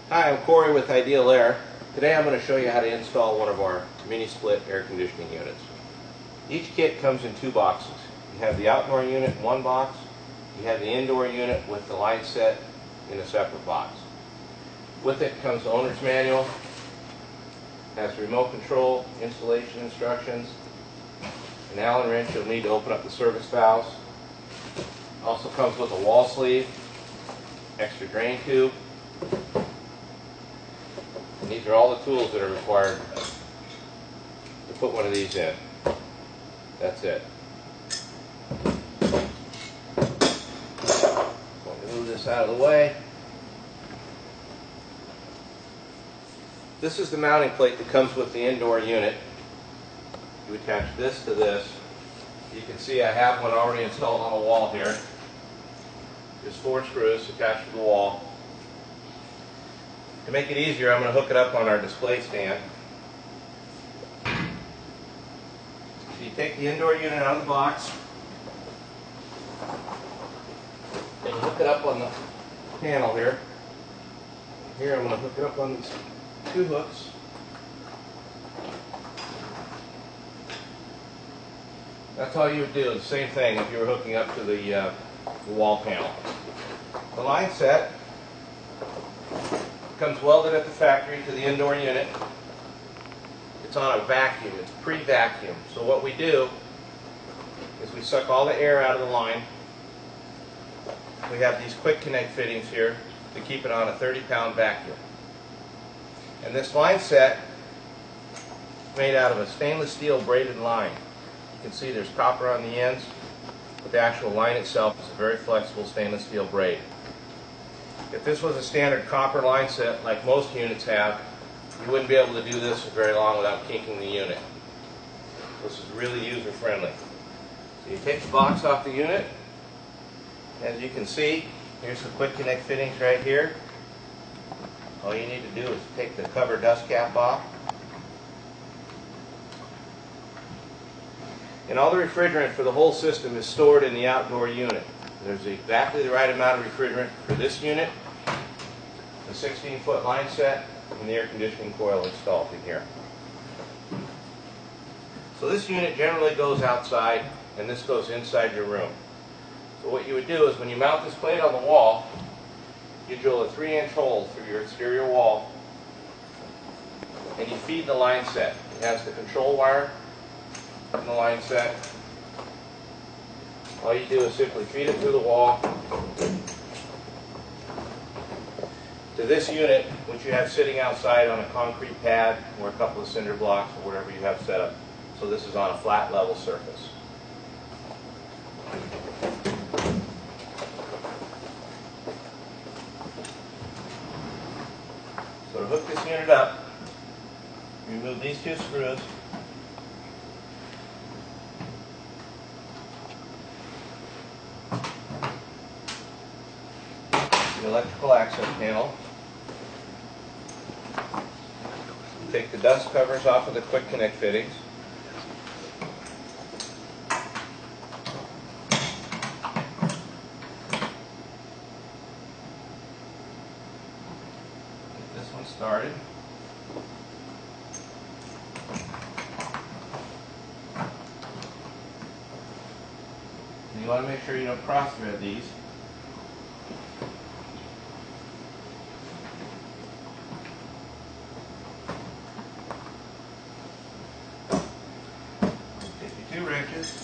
Hi, I'm Corey with Ideal Air. Today I'm going to show you how to install one of our mini split air conditioning units. Each kit comes in two boxes. You have the outdoor unit in one box. You have the indoor unit with the line set in a separate box. With it comes the owner's manual, has remote control, installation instructions, an Allen wrench you'll need to open up the service valves. Also comes with a wall sleeve, extra drain tube. And these are all the tools that are required to put one of these in. That's it. So I'm going to move this out of the way. This is the mounting plate that comes with the indoor unit. You attach this to this. You can see I have one already installed on the wall here. There's 4 screws attached to the wall. To make it easier, I'm going to hook it up on our display stand. So you take the indoor unit out of the box and you hook it up on the panel here. Here I'm going to hook it up on these 2 hooks. That's all you would do. The same thing if you were hooking up to the wall panel. The line set comes welded at the factory to the indoor unit. It's on a vacuum. It's pre-vacuum. So what we do is we suck all the air out of the line. We have these quick connect fittings here to keep it on a 30-pound vacuum. And this line set is made out of a stainless steel braided line. You can see there's copper on the ends, but the actual line itself is a very flexible stainless steel braid. If this was a standard copper line set like most units have, you wouldn't be able to do this for very long without kinking the unit. This is really user friendly. So you take the box off the unit. As you can see, here's the quick connect fittings right here. All you need to do is take the cover dust cap off. And all the refrigerant for the whole system is stored in the outdoor unit. There's exactly the right amount of refrigerant for this unit, the 16-foot line set, and the air conditioning coil installed in here. So this unit generally goes outside, and this goes inside your room. So what you would do is when you mount this plate on the wall, you drill a 3-inch hole through your exterior wall, and you feed the line set. It has the control wire in the line set. All you do is simply feed it through the wall to this unit, which you have sitting outside on a concrete pad or a couple of cinder blocks or whatever you have set up. So this is on a flat level surface. So to hook this unit up, remove these 2 screws. The electrical access panel. Take the dust covers off of the quick connect fittings. Get this one started. And you want to make sure you don't cross thread these. Take your 2 wrenches.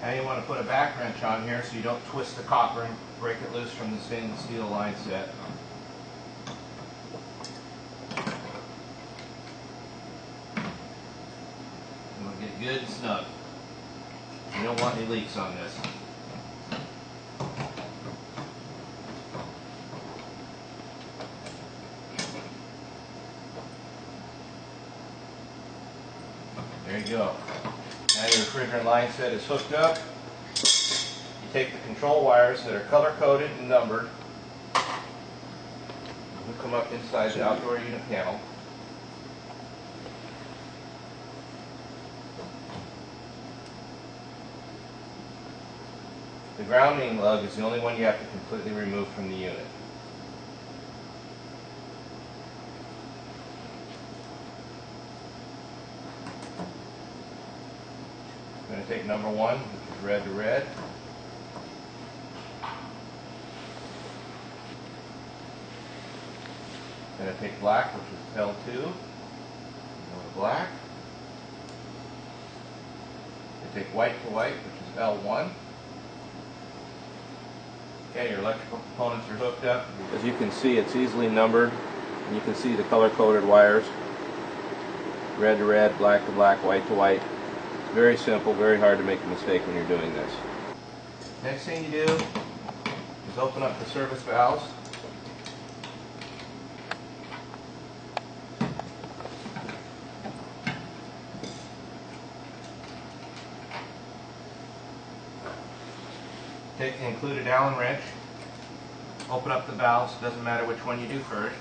Now you want to put a back wrench on here so you don't twist the copper and break it loose from the stainless steel line set. You want to get it good and snug. You don't want any leaks on this. There you go. Now your refrigerant line set is hooked up. You take the control wires that are color-coded and numbered, hook them up inside the outdoor unit panel. The grounding lug is the only one you have to completely remove from the unit. I'm going to take number 1, which is red to red. I'm going to take black, which is L2. Go to black. I take white to white, which is L1. Okay, your electrical components are hooked up. As you can see, it's easily numbered, and you can see the color-coded wires. Red to red, black to black, white to white. It's very simple, very hard to make a mistake when you're doing this. Next thing you do is open up the service valves. Take the included Allen wrench, open up the valves, doesn't matter which one you do first.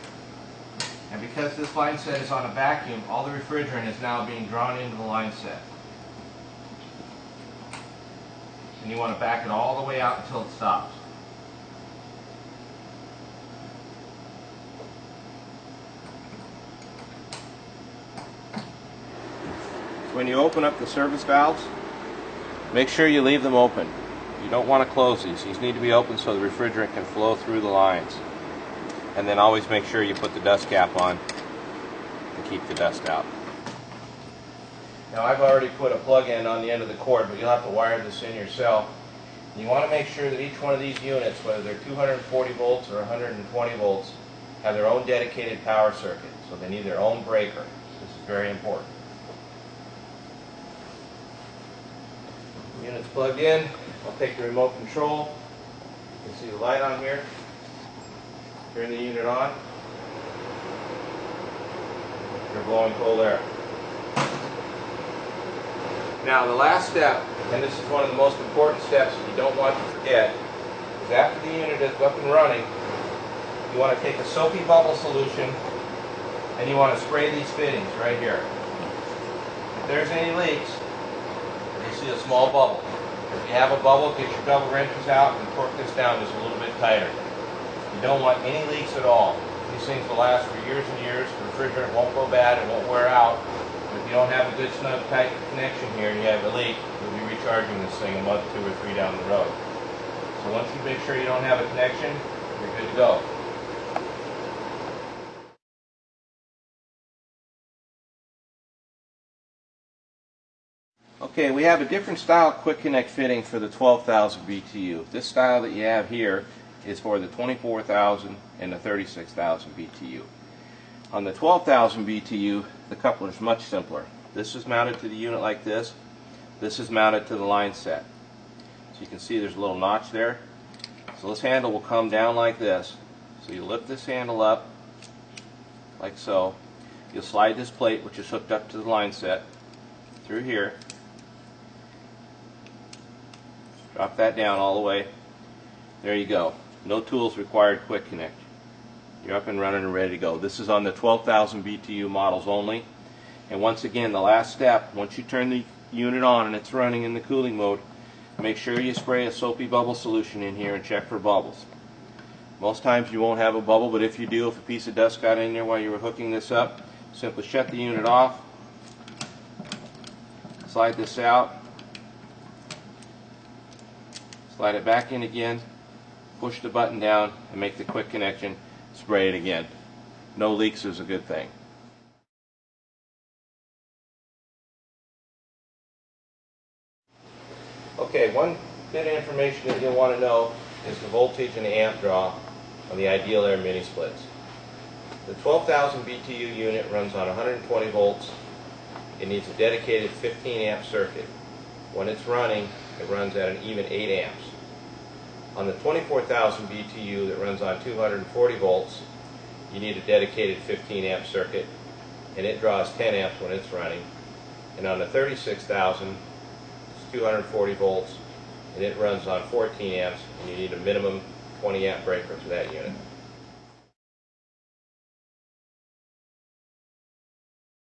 And because this line set is on a vacuum, all the refrigerant is now being drawn into the line set. And you want to back it all the way out until it stops. So when you open up the service valves, make sure you leave them open. You don't want to close these. These need to be open so the refrigerant can flow through the lines. And then always make sure you put the dust cap on to keep the dust out. Now I've already put a plug-in on the end of the cord, but you'll have to wire this in yourself. And you want to make sure that each one of these units, whether they're 240 volts or 120 volts, have their own dedicated power circuit. So they need their own breaker. This is very important. The unit's plugged in. I'll take the remote control. You can see the light on here. Turn the unit on. You're blowing cold air. Now the last step, and this is one of the most important steps that you don't want to forget, is after the unit is up and running, you want to take a soapy bubble solution and you want to spray these fittings right here. If there's any leaks, you see a small bubble. If you have a bubble, get your double wrenches out and torque this down just a little bit tighter. You don't want any leaks at all. These things will last for years and years. The refrigerant won't go bad, it won't wear out. But if you don't have a good snug tight connection here and you have a leak, you'll be recharging this thing a month, 2 or 3 down the road. So once you make sure you don't have a connection, you're good to go. Okay, we have a different style quick connect fitting for the 12,000 BTU. This style that you have here is for the 24,000 and the 36,000 BTU. On the 12,000 BTU, the coupler is much simpler. This is mounted to the unit like this. This is mounted to the line set. So you can see there's a little notch there. So this handle will come down like this. So you lift this handle up like so. You'll slide this plate, which is hooked up to the line set, through here. Drop that down all the way. There you go. No tools required, quick connect. You're up and running and ready to go. This is on the 12,000 BTU models only. And once again, the last step, once you turn the unit on and it's running in the cooling mode, make sure you spray a soapy bubble solution in here and check for bubbles. Most times you won't have a bubble, but if you do, if a piece of dust got in there while you were hooking this up, simply shut the unit off, slide this out, slide it back in again, push the button down and make the quick connection, spray it again. No leaks is a good thing. Okay, one bit of information that you'll want to know is the voltage and the amp draw on the Ideal Air mini splits. The 12,000 BTU unit runs on 120 volts. It needs a dedicated 15 amp circuit. When it's running, it runs at an even 8 amps. On the 24,000 BTU that runs on 240 volts, you need a dedicated 15 amp circuit, and it draws 10 amps when it's running. And on the 36,000, 240 volts, and it runs on 14 amps, and you need a minimum 20 amp breaker for that unit.